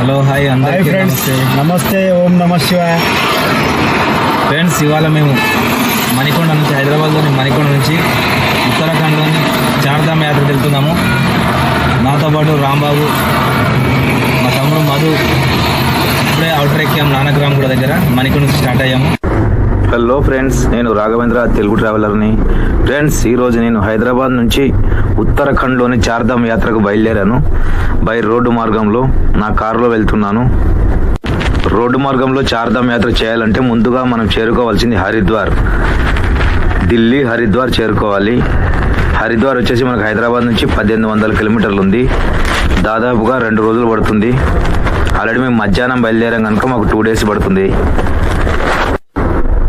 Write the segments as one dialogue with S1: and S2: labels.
S1: Hello hi అందరికీ
S2: నమస్తే. ఓం నమః శివాయ.
S1: ఫ్రెండ్స్, ఇవాళ మేము మణికొండ నుంచి, హైదరాబాద్లోని మణికొండ నుంచి ఉత్తరాఖండ్లోని చార్ధామ్ యాత్రకు వెళ్తున్నాము. నాతో పాటు రాంబాబు, మా తమ్ముడు మధు. ఇప్పుడే అవుటర్ ఎక్కాము నానక్రామ్ కూడా దగ్గర. మణికొండ నుంచి స్టార్ట్ అయ్యాము.
S3: హలో ఫ్రెండ్స్, నేను రాఘవేంద్ర, తెలుగు ట్రావెలర్ని. ఫ్రెండ్స్, ఈరోజు నేను హైదరాబాద్ నుంచి ఉత్తరాఖండ్లోని చార్ధామ్ యాత్రకు బయలుదేరాను. బై రోడ్డు మార్గంలో నా కారులో వెళ్తున్నాను. రోడ్డు మార్గంలో చార్ధామ్ యాత్ర చేయాలంటే ముందుగా మనం చేరుకోవాల్సింది హరిద్వార్. ఢిల్లీ హరిద్వార్ చేరుకోవాలి. హరిద్వార్ వచ్చేసి మనకు హైదరాబాద్ నుంచి 1800 కిలోమీటర్లు ఉంది. దాదాపుగా 2 రోజులు పడుతుంది. ఆల్రెడీ మేము మధ్యాహ్నం బయలుదేరాం కనుక మాకు 2 days పడుతుంది.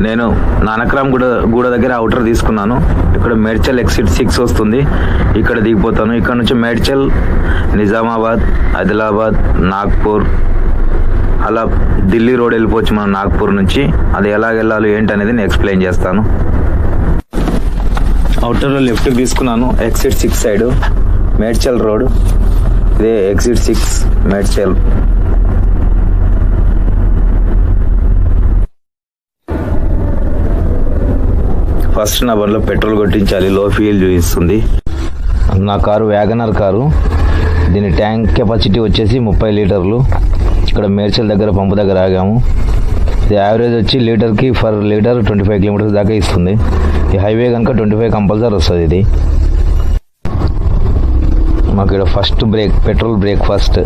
S3: నేను నానక్రామ్ గూడ దగ్గర అవుటర్ తీసుకున్నాను. ఇక్కడ మేడ్చల్ ఎగ్జిట్ 6 వస్తుంది. ఇక్కడ దిగిపోతాను. ఇక్కడ నుంచి మేడ్చల్, నిజామాబాద్, ఆదిలాబాద్, నాగ్పూర్, అలా ఢిల్లీ రోడ్ వెళ్ళిపోవచ్చు మనం నాగ్పూర్ నుంచి. అది ఎలా వెళ్ళాలి ఏంటి అనేది నేను ఎక్స్ప్లెయిన్ చేస్తాను. అవుటర్లో లెఫ్ట్ తీసుకున్నాను. Exit 6 side Medchal road. ఇదే ఎగ్జిట్ 6 మేడ్చల్. ఫస్ట్ నా బండిలో పెట్రోల్ కొట్టించాలి. లో ఫ్యూయల్ చూపిస్తుంది. నా కారు వ్యాగనర్ కారు. దీని ట్యాంక్ కెపాసిటీ వచ్చేసి 30 లీటర్లు. ఇక్కడ మేడ్చల్ దగ్గర పంపు దగ్గర ఆగాము. ఇది యావరేజ్ వచ్చి లీటర్కి ఫర్ లీటర్ 25 కిలోమీటర్స్ దాకా ఇస్తుంది. ఈ హైవే కనుక 25 కంపల్సరీ వస్తుంది. ఇది మాకు ఇక్కడ first break, petrol break first.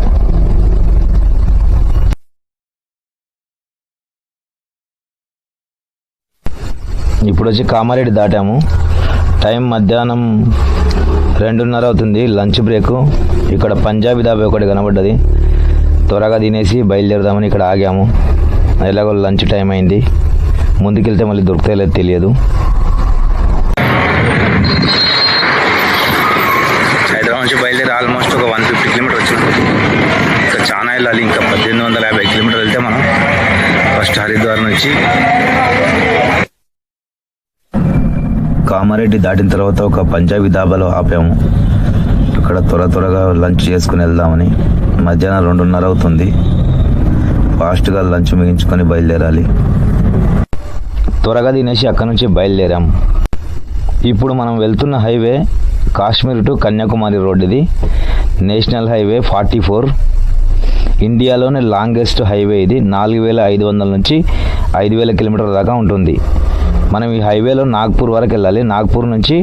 S3: ఇప్పుడు వచ్చి కామారెడ్డి దాటాము. టైం మధ్యాహ్నం 2:30 అవుతుంది. Lunch break. ఇక్కడ పంజాబీ దాబా ఒకటి కనబడ్డది. త్వరగా తినేసి బయలుదేరదామని ఇక్కడ ఆగాము. ఎలాగో లంచ్ టైం అయింది. ముందుకెళ్తే మళ్ళీ దొరికితే లేదు తెలియదు. హైదరాబాద్ నుంచి బయలుదేరి ఆల్మోస్ట్ ఒక 150 కిలోమీటర్ వచ్చింది. ఇంకా చాలా వెళ్ళాలి. ఇంకా 1850 కిలోమీటర్లు వెళ్తే మనం ఫస్ట్ హరిద్వార్ నుంచి కామారెడ్డి దాటిన తర్వాత ఒక పంజాబీ దాబాలో ఆపాము. ఇక్కడ త్వరగా లంచ్ చేసుకుని వెళ్దామని. మధ్యాహ్నం 2:30 అవుతుంది. ఫాస్ట్గా లంచ్ ముగించుకొని బయలుదేరాలి. త్వరగా తినేసి అక్కడ నుంచి బయలుదేరాం. ఇప్పుడు మనం వెళ్తున్న highway Kashmir to Kanyakumari road. ఇది నేషనల్ హైవే 44. ఇండియాలోనే లాంగెస్ట్ హైవే ఇది. 4500 నుంచి 5000 కిలోమీటర్ల దాకా ఉంటుంది. మనం ఈ హైవేలో నాగ్పూర్ వరకు వెళ్ళాలి. నాగ్పూర్ నుంచి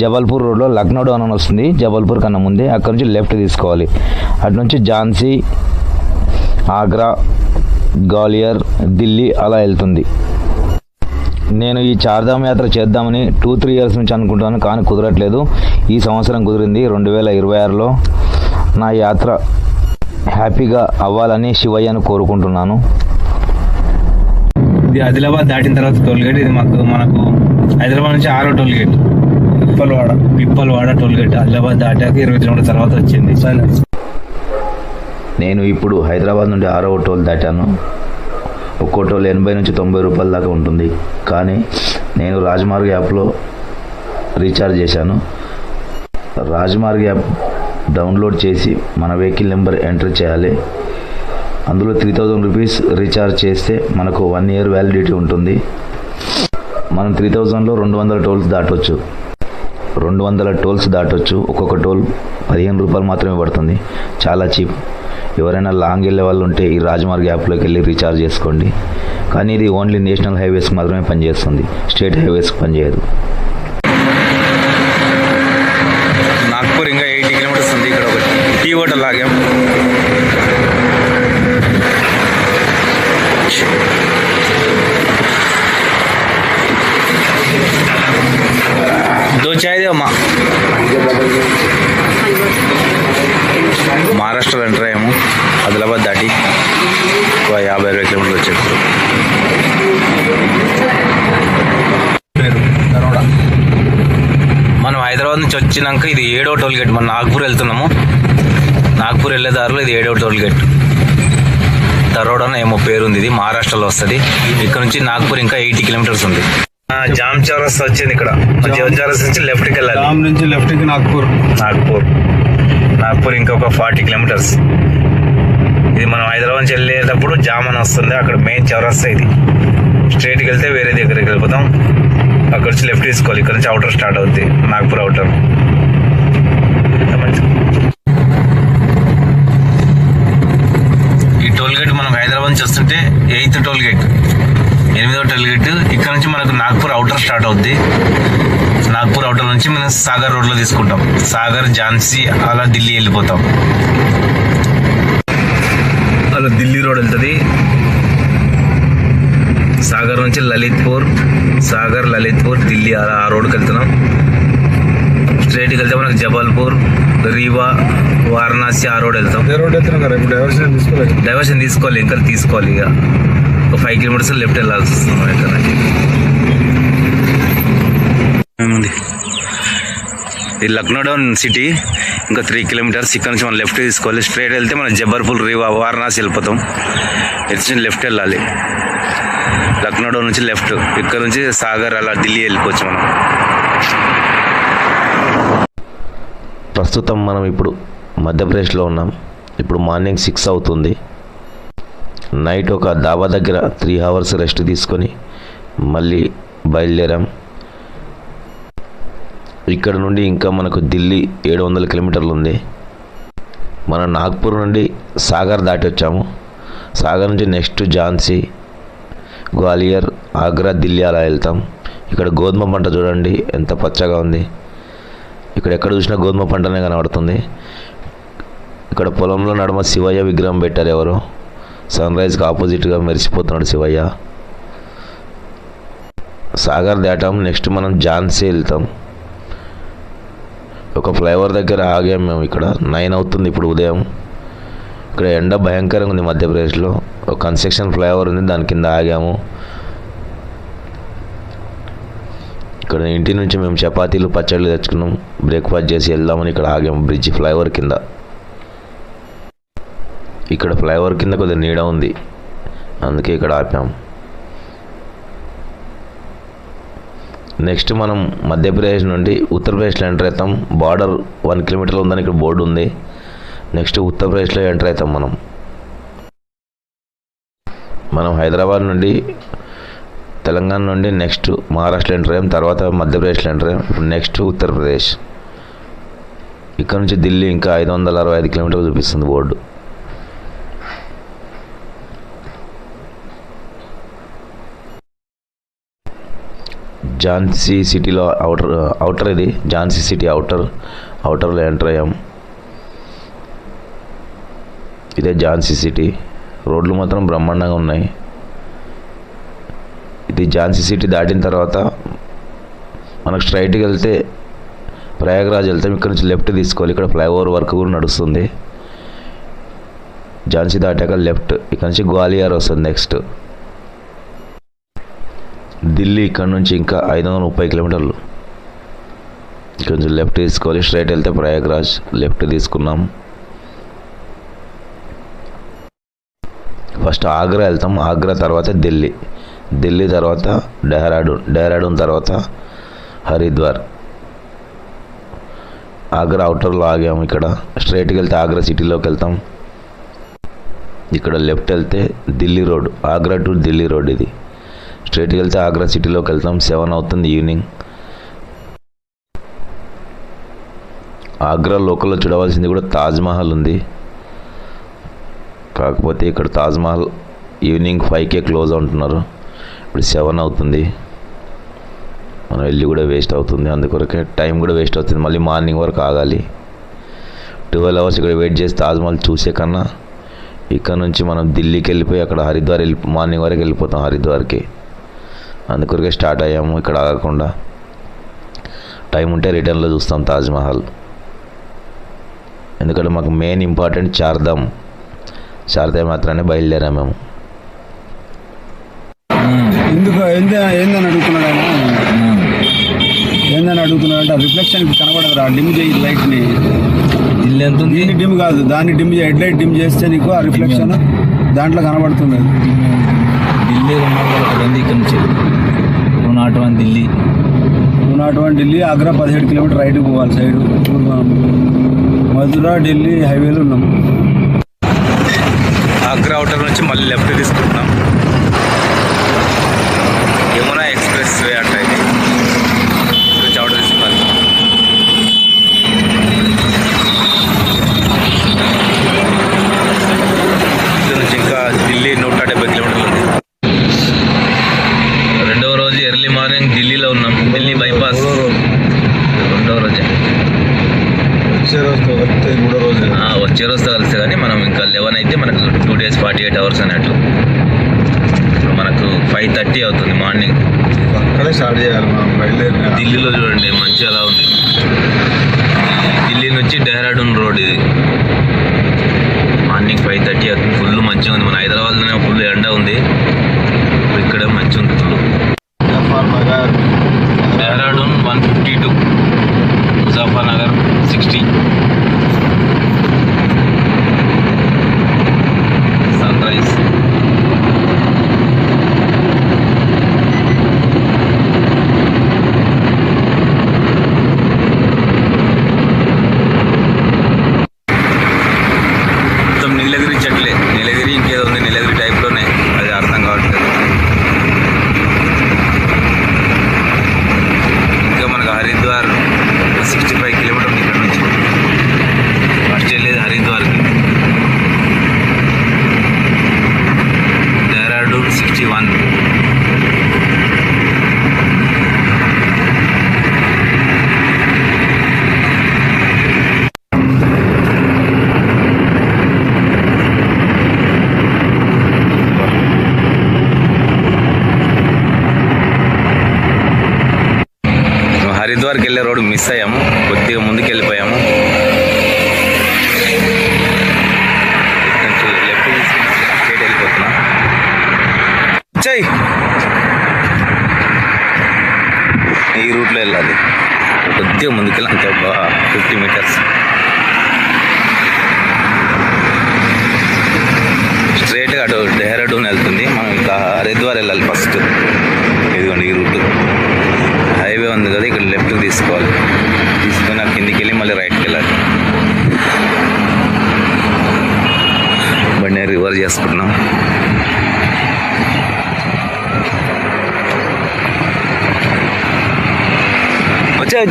S3: జబల్పూర్ రోడ్లో లక్నో డౌన్ అని వస్తుంది. జబల్పూర్ కన్నా ముందే అక్కడ నుంచి లెఫ్ట్ తీసుకోవాలి. అటు నుంచి ఝాన్సీ, ఆగ్రా, గ్వాలియర్, ఢిల్లీ అలా వెళ్తుంది. నేను ఈ చార్ధామ్ యాత్ర చేద్దామని 2-3 ఇయర్స్ నుంచి అనుకుంటాను, కానీ కుదరట్లేదు. ఈ సంవత్సరం కుదిరింది 2026లో. నా యాత్ర హ్యాపీగా అవ్వాలని శివయ్యను కోరుకుంటున్నాను.
S1: ఇది ఆదిలాబాద్ దాటిన తర్వాత టోల్గేట్. ఇది మనకు హైదరాబాద్ నుంచి 6వ టోల్గేట్, పిప్పల్వాడ టోల్గేట్. ఆదిలాబాద్ దాటాక 20 కిలోమీటర్ల తర్వాత వచ్చింది.
S3: నేను ఇప్పుడు హైదరాబాద్ నుండి 6వ టోల్ దాటాను. ఒక్కో టోల్ 80 నుంచి 90 రూపాయల దాకా ఉంటుంది. కానీ నేను రాజమార్గ్ యాప్లో రీఛార్జ్ చేశాను. రాజమార్గ్ యాప్ డౌన్లోడ్ చేసి మన వెహికల్ నెంబర్ ఎంటర్ చేయాలి. అందులో 3000 రూపీస్ రీఛార్జ్ చేస్తే మనకు 1 year వ్యాలిడిటీ ఉంటుంది. మనం 3000లో 200 టోల్స్ దాటవచ్చు. 200 టోల్స్ దాటవచ్చు. ఒక్కొక్క టోల్ 15 రూపాయలు మాత్రమే పడుతుంది. చాలా చీప్. ఎవరైనా లాంగ్ వెళ్ళే వాళ్ళు ఉంటే ఈ రాజమార్గ్ యాప్లోకి వెళ్ళి రీఛార్జ్ చేసుకోండి. కానీ ఇది ఓన్లీ నేషనల్ హైవేస్కి మాత్రమే పనిచేస్తుంది. స్టేట్ హైవేస్కి పనిచేయదు. నాగ్పూర్ ఇంకా 80 కిలోమీటర్స్ ఉంది. ఇక్కడ ఒక టీ హోటల్ ఆగాం. మహారాష్ట్రలో ఎంటర్ అయ్యాము. ఆదిలాబాద్ దాటి 50-60 కిలోమీటర్లు వచ్చేప్పుడు మనం హైదరాబాద్ నుంచి వచ్చినాక ఇది 7వ టోల్గేట్. మనం నాగ్పూర్ వెళ్తున్నాము. నాగ్పూర్ వెళ్ళే దారిలో ఇది 7వ టోల్గేట్. తరోడ్ అని ఏమో పేరుంది. ఇది మహారాష్ట్రలో వస్తుంది. ఇక్కడ నుంచి నాగ్పూర్ ఇంకా 80 కిలోమీటర్స్ ఉంది. జామ్ చౌరస్తా వచ్చింది. ఇక్కడ జామ్ చౌరస్తా నుంచి లెఫ్ట్కి వెళ్ళాలి.
S2: జామ్ నుంచి లెఫ్ట్కి నాగ్పూర్
S3: ఇంకా ఒక 40 కిలోమీటర్స్.
S1: ఇది మనం హైదరాబాద్ నుంచి వెళ్ళేటప్పుడు జామన్ వస్తుంది, అక్కడ మెయిన్ చౌరస్తా ఇది. స్ట్రైట్కి వెళ్తే వేరే దగ్గరికి వెళ్ళిపోతాం. అక్కడ నుంచి లెఫ్ట్ తీసుకోవాలి. ఇక్కడ నుంచి అవుటర్ స్టార్ట్ అవుద్ది, నాగ్పూర్ అవుటర్. ఈ టోల్ గేట్ మనం హైదరాబాద్ నుంచి వస్తుంటే 8th టోల్ గేట్, 8వ టోల్ గేట్. ఇక్కడ నుంచి మనకు నాగ్పూర్ అవుటర్ స్టార్ట్ అవుద్ది. నాగ్పూర్ అవుటర్ నుంచి మనం సాగర్ రోడ్లో తీసుకుంటాం. సాగర్, ఝాన్సీ, అలా ఢిల్లీ వెళ్ళిపోతాం. అలా ఢిల్లీ రోడ్ వెళ్తుంది. సాగర్ నుంచి లలిత్పూర్, సాగర్, లలిత్పూర్, ఢిల్లీ, అలా ఆ రోడ్కి వెళ్తున్నాం. స్ట్రైట్కి వెళ్తే మనకు జబల్పూర్, రీవా, వారణాసి ఆ రోడ్ వెళ్తాం.
S2: రోడ్ వెళ్తున్నాం కదా, ఇప్పుడు
S1: డైవర్షన్ తీసుకోవాలి, ఇంకా తీసుకోవాలి. ఇక ఒక 5 kilometers లెఫ్ట్ వెళ్ళాల్సి వస్తుంది. ఇక్కడ ఏముంది, ఇది లక్నో డౌన్ సిటీ. ఇంకా 3 kilometers. ఇక్కడ నుంచి మనం లెఫ్ట్ తీసుకోవాలి. స్ట్రైట్ వెళ్తే మనం జబల్పూర్, రీవా, వారణాసి వెళ్ళిపోతాం. ఇక్కడ లెఫ్ట్ వెళ్ళాలి. లక్నో డౌన్ నుంచి లెఫ్ట్. ఇక్కడ నుంచి సాగర్, అలా ఢిల్లీ వెళ్ళిపోవచ్చు మనం.
S3: ప్రస్తుతం మనం ఇప్పుడు మధ్యప్రదేశ్లో ఉన్నాం. ఇప్పుడు మార్నింగ్ 6 అవుతుంది. నైట్ ఒక డాబా దగ్గర 3 hours రెస్ట్ తీసుకొని మళ్ళీ బయలుదేరాం. ఇక్కడ నుండి ఇంకా మనకు ఢిల్లీ 700 kilometers ఉంది. మనం నాగ్పూర్ నుండి సాగర్ దాటి వచ్చాము. సాగర్ నుంచి నెక్స్ట్ ఝాన్సీ, గ్వాలియర్, ఆగ్రా, ఢిల్లీ అలా వెళ్తాం. ఇక్కడ గోధుమ పంట చూడండి ఎంత పచ్చగా ఉంది. ఇక్కడ ఎక్కడ చూసినా గోధుమ పంటనే కనబడుతుంది. ఇక్కడ పొలంలో నడుమ శివయ్య విగ్రహం పెట్టారు ఎవరు. సన్ రైజ్కి ఆపోజిట్గా మెరిసిపోతున్నాడు శివయ్య. సాగర్ దాటాం. నెక్స్ట్ మనం ఝాన్సీ వెళ్తాం. ఒక ఫ్లైఓవర్ దగ్గర ఆగాం మేము. ఇక్కడ 9 అవుతుంది ఇప్పుడు ఉదయం. ఇక్కడ ఎండ భయంకరంగా ఉంది మధ్యప్రదేశ్లో. ఒక కన్స్ట్రక్షన్ ఫ్లైఓవర్ ఉంది, దాని కింద ఆగాము. ఇక్కడ ఇంటి నుంచి మేము చపాతీలు, పచ్చళ్ళు తెచ్చుకున్నాం. బ్రేక్ఫాస్ట్ చేసి వెళ్దామని ఇక్కడ ఆగాము బ్రిడ్జ్ ఫ్లైఓవర్ కింద. ఇక్కడ ఫ్లైఓవర్ కింద కొద్దిగా నీడ ఉంది, అందుకే ఇక్కడ ఆపాం. నెక్స్ట్ మనం మధ్యప్రదేశ్ నుండి ఉత్తరప్రదేశ్లో ఎంటర్ అవుతాం. బార్డర్ 1 kilometer ఉందని ఇక్కడ బోర్డు ఉంది. నెక్స్ట్ ఉత్తరప్రదేశ్లో ఎంటర్ అవుతాం మనం హైదరాబాద్ నుండి, తెలంగాణ నుండి నెక్స్ట్ మహారాష్ట్రలో ఎంటర్ అయ్యాం. తర్వాత మధ్యప్రదేశ్లో ఎంటర్ అయ్యాం. ఇప్పుడు నెక్స్ట్ ఉత్తరప్రదేశ్. ఇక్కడ నుంచి ఢిల్లీ ఇంకా 565 kilometers చూపిస్తుంది బోర్డు. ఝాన్సీ సిటీలో అవుటర్ ఇది ఝాన్సీ సిటీ అవుటర్లో ఎంటర్ అయ్యాం. ఇదే ఝాన్సీ సిటీ. రోడ్లు మాత్రం బ్రహ్మాండంగా ఉన్నాయి. ఇది ఝాన్సీ సిటీ దాటిన తర్వాత మనకు స్ట్రైట్కి వెళ్తే ప్రయాగ్రాజ్ వెళ్తాం. ఇక్కడ నుంచి లెఫ్ట్ తీసుకోవాలి. ఇక్కడ ఫ్లైఓవర్ వర్క్ కూడా నడుస్తుంది. ఝాన్సీ దాటాక లెఫ్ట్. ఇక్కడ నుంచి గ్వాలియర్ వస్తుంది నెక్స్ట్. ఢిల్లీ ఇక్కడ నుంచి ఇంకా 530 kilometers. ఇక్కడ నుంచి లెఫ్ట్ తీసుకోవాలి. స్ట్రైట్ వెళ్తే ప్రయాగ్రాజ్, లెఫ్ట్ తీసుకున్నాం. ఫస్ట్ ఆగ్రా వెళ్తాం. ఆగ్రా తర్వాత ఢిల్లీ తర్వాత డెహ్రాడూన్ తర్వాత హరిద్వార్. ఆగ్రా అవుటర్లో ఆగాము. ఇక్కడ స్ట్రైట్కి వెళ్తే ఆగ్రా సిటీలోకి వెళ్తాం. ఇక్కడ లెఫ్ట్ వెళ్తే Delhi road, Agra to Delhi road. ఇది స్ట్రైట్కి వెళ్తే ఆగ్రా సిటీలోకి వెళ్తాం. 7 అవుతుంది ఈవినింగ్. ఆగ్రా లోకల్లో చూడవలసింది కూడా తాజ్మహల్ ఉంది. కాకపోతే ఇక్కడ తాజ్మహల్ ఈవినింగ్ 5కే క్లోజ్ అంటున్నారు. ఇప్పుడు 7 అవుతుంది. మనం వెళ్ళి కూడా వేస్ట్ అవుతుంది. అందుకొరకే టైం కూడా వేస్ట్ అవుతుంది. మళ్ళీ మార్నింగ్ వరకు ఆగాలి. 12 hours ఇక్కడ వెయిట్ చేసి తాజ్మహల్ చూసే కన్నా ఇక్కడ నుంచి మనం ఢిల్లీకి వెళ్ళిపోయి అక్కడ హరిద్వార్ మార్నింగ్ వరకు వెళ్ళిపోతాం హరిద్వార్కి. అందుకొరకే స్టార్ట్ అయ్యాము. ఇక్కడ ఆగకుండా టైం ఉంటే రిటర్న్లో చూస్తాం తాజ్మహల్. ఎందుకంటే మాకు మెయిన్ ఇంపార్టెంట్ చార్ధామ్ మాత్రమే బయలుదేరాము మేము.
S2: ఎందుకు ఏందని అడుగుతున్నాడు ఆయన. ఏందని అడుగుతున్నాడు అంటే రిఫ్లెక్షన్ కనబడదు రా, డిమ్ చేయి లైట్ని.
S1: ఢిల్లీ ఎంత ఉంది?
S2: దీన్ని డిమ్ కాదు, దాన్ని డిమ్ చేయి. హెడ్ లైట్ డిమ్ చేస్తే నీకు ఆ రిఫ్లెక్షన్ దాంట్లో కనబడుతుంది.
S1: ఢిల్లీ 201 ఇక్కడ నుంచి 201 ఢిల్లీ.
S2: 201 ఢిల్లీ. ఆగ్రా 17 kilometers రైట్కి పోవాలి సైడ్. మధుర ఢిల్లీ హైవేలో ఉన్నాం.
S1: హరిద్వార్ అవుటర్ నుంచి మళ్ళీ లెఫ్ట్ తీసుకుంటున్నాం. యమునా ఎక్స్ప్రెస్ వే అంట ఇది. నుంచి అవుటర్ తీసుకోవాలి. ఇక్కడ నుంచి ఇంకా ఢిల్లీ 170 కిలోమీటర్లు ఉంది. రెండవ రోజు ఎర్లీ మార్నింగ్ ఢిల్లీలో ఉన్నాం. ఢిల్లీ బైపాస్ రెండవ రోజే. వచ్చే రోజుతో కలిస్తే కానీ మనం ఇంకా 11 అయితే మనకు 2 days 48 hours అన్నట్లు. ఇప్పుడు మనకు 5:30 అవుతుంది మార్నింగ్.
S2: అక్కడే స్టార్ట్ చేయాలి మనం బయలుదేరి.
S1: ఢిల్లీలో చూడండి మంచి అలా ఉంది. ఢిల్లీ నుంచి డెహ్రాడూన్ రోడ్ ఇది. మార్నింగ్ 5:30 అవుతుంది. ఫుల్ మంచిగా ఉంది. మన హైదరాబాద్లోనే ఫుల్ ఎండ ఉంది. ఇక్కడ మంచిగా ఉంది full. Dehradun 152, Muzaffarnagar 60. Sun rise. మొత్తం నీలగిరి చెట్లే. నీలగిరి ఇంకేదో ఉంది నీలగిరి టైప్లోనే, అది అర్థం కావట్లేదు. ఇంకా మనకు హరిద్వార్ 65 కిలోమీటర్లు ఇక్కడ నుంచి. ఫస్ట్ వెళ్ళేది హరిద్వార్కి. డెహ్రాడూన్ 61. హరిద్వార్కి వెళ్ళే రోడ్డు మిస్ అయ్యాము. కొద్దిగా ముందుకు వెళ్ళిపోయాము. కొంచెం లెఫ్ట్ తీసుకుని స్ట్రైట్ వెళ్ళిపోతున్నా. చెయ్యి ఈ రూట్లో వెళ్ళాలి. కొద్దిగా ముందుకు వెళ్ళి అంతే 50 meters స్ట్రైట్గా అటు డెహ్రాడూన్ వెళ్తుంది. మనం ఇట్లా హరిద్వార్ వెళ్ళాలి ఫస్ట్. ఇదిగోండి ఈ రూట్ హైవే ఉంది కదా, ఇక్కడ లెఫ్ట్కి తీసుకోవాలి. తీసుకుని నాకు కిందికి వెళ్ళి మళ్ళీ రైట్కి వెళ్ళాలి. బండి రివర్స్ చేసుకుంటున్నాం. వచ్చాయి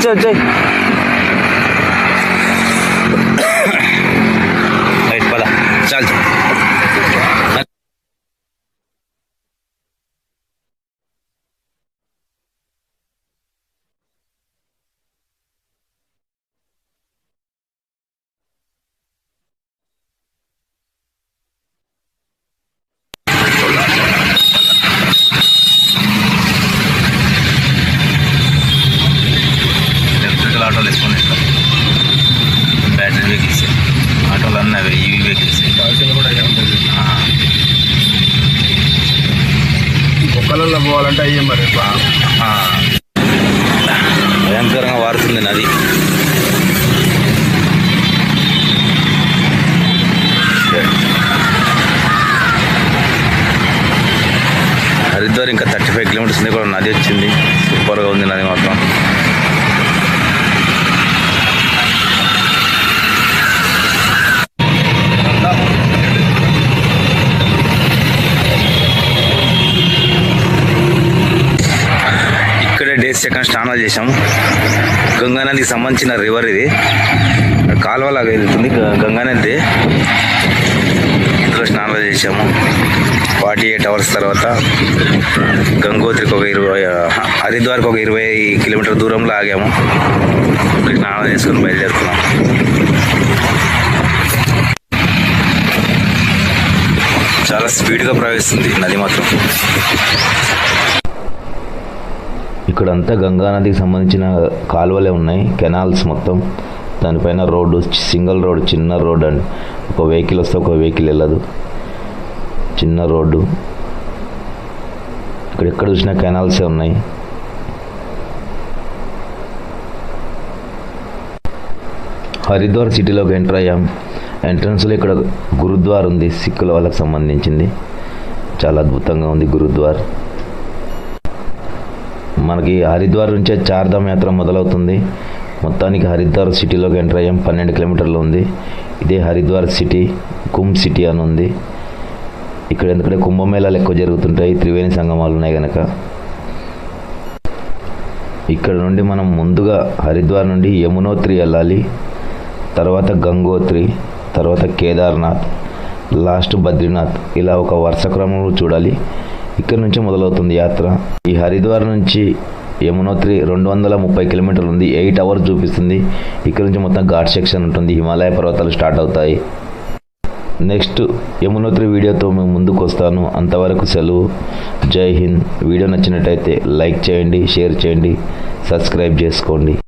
S1: రైట్ పద చాలు. ఆటోలు వేసుకొని బ్యాటరీ వెహికల్స్ ఆటోలు అన్నవి ఈవీ వెహికల్స్
S2: కూడా కుక్కలలో పోవాలంటే అయ్యే మరి
S1: భయంకరంగా వారుతుంది నది. హరిద్వార్ ఇంకా 35 kilometers ఉంది. కూడా నది వచ్చింది. సూపర్గా ఉంది నది మాత్రం. ఇక్కడే డేస్ సెకండ్ స్నానాలు చేసాము. గంగానదికి సంబంధించిన రివర్ ఇది. కాలువలాగా వెళ్తుంది గంగానది. ఇందులో స్నానాలు చేసాము. 48 hours తర్వాత గంగోత్రికి ఒక 20, హరిద్వార్కి ఒక 20 kilometers దూరంలో ఆగాము. ఇక్కడ స్నానాలు చేసుకుని బయలుదేరుతున్నాం. చాలా స్పీడ్గా ప్రవహిస్తుంది నది మాత్రం.
S3: ఇక్కడంతా గంగానదికి సంబంధించిన కాలువలే ఉన్నాయి, కెనాల్స్ మొత్తం. దానిపైన రోడ్డు సింగిల్ రోడ్, చిన్న రోడ్ అండి. ఒక వెహికల్ వస్తే ఒక వెహికల్ వెళ్ళదు, చిన్న రోడ్డు. ఇక్కడ ఎక్కడ చూసినా కెనాల్సే ఉన్నాయి. హరిద్వార్ సిటీలోకి ఎంటర్ అయ్యాం. ఎంట్రన్స్లో ఇక్కడ గురుద్వార్ ఉంది, సిక్కుల వాళ్ళకి సంబంధించింది. చాలా అద్భుతంగా ఉంది గురుద్వార్. మనకి హరిద్వార్ నుంచే చార్ధామ్ యాత్ర మొదలవుతుంది. మొత్తానికి హరిద్వార్ సిటీలోకి ఎంటర్ అయ్యాం. 12 kilometers ఉంది. ఇదే హరిద్వార్ సిటీ, కుంభ్ సిటీ అని ఉంది. ఇక్కడ ఎందుకంటే కుంభమేళాలు ఎక్కువ జరుగుతుంటాయి, త్రివేణి సంగమాలు ఉన్నాయి కనుక. ఇక్కడ నుండి మనం ముందుగా హరిద్వార్ నుండి యమునోత్రి వెళ్ళాలి, తర్వాత గంగోత్రి, తర్వాత కేదార్నాథ్, లాస్ట్ బద్రీనాథ్. ఇలా ఒక వరుస క్రమంలో చూడాలి. ఇక్కడ నుంచి మొదలవుతుంది యాత్ర. ఈ హరిద్వార్ నుంచి యమునోత్రి 230 కిలోమీటర్లు ఉంది, 8 అవర్స్ చూపిస్తుంది. ఇక్కడ నుంచి మొత్తం ఘాట్ సెక్షన్ ఉంటుంది, హిమాలయ పర్వతాలు స్టార్ట్ అవుతాయి. నెక్స్ట్ యమునోత్రి వీడియోతో మేము ముందుకు వస్తాను. అంతవరకు సెలవు. జై హింద్. వీడియో నచ్చినట్టయితే లైక్ చేయండి, షేర్ చేయండి, సబ్స్క్రైబ్ చేసుకోండి.